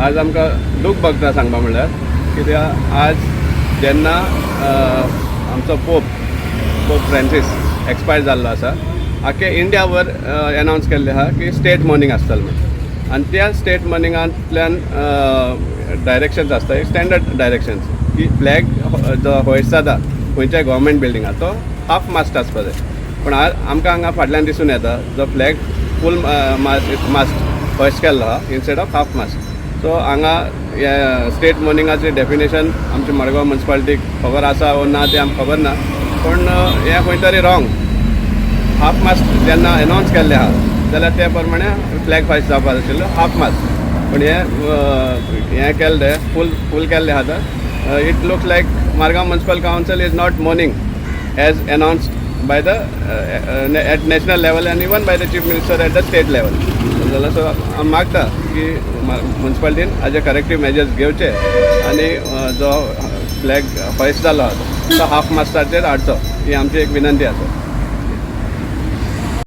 आज आमकां दूख भोगता सांगपा म्हणल्यार कित्याक आज जेन्ना आमचो पोप फ्रांसीस एक्सपायर जाल्लो आसा आख्खे इंडियावर अनावन्स केल्लें आहा की स्टेट मॉर्निंग आसतलें म्हणून आनी त्या स्टेट मॉर्निंगांतल्यान डायरेक्शन्स आसता स्टँडर्ड डायरेक्शन्स की फ्लॅग जो होयस्ट जाता खंयच्याय गव्हर्मेंट बिल्डिंगाक तो हाफ मास्ट आसपा जाय पूण आमकां हांगा फाटल्यान दिसून येता जो फ्लॅग फूल मास्ट होयस्ट केल्लो आहा इन्स्टेड ऑफ हाफ मास्ट सो हांगा स्टेट मॉर्निंगाचें डेफिनेशन आमच्या मडगांव म्युनिसिपालिटीक खबर आसा वो ना तें आमकां खबर ना पूण हें खंय तरी रॉंग हाफ मास्ट जेन्ना अनावन्स केल्लें आहा जाल्यार ते प्रमाणे फ्लॅग होयस्ट जावपाक आशिल्लो हाफ मास्ट पूण हें केल्लें फूल केल्लें आहा it looks like Margao Municipal Council is not mourning as announced by the at national level and even by the Chief Minister at the state level. So हांव मागता की म्युनिसिपालिटीन हाजे करेक्टीव मेजर्स घेवचे आनी जो फ्लॅग होयस्ट जालो तो हाफ मास्टाचेर हाडचो ही आमची एक विनंती आसा.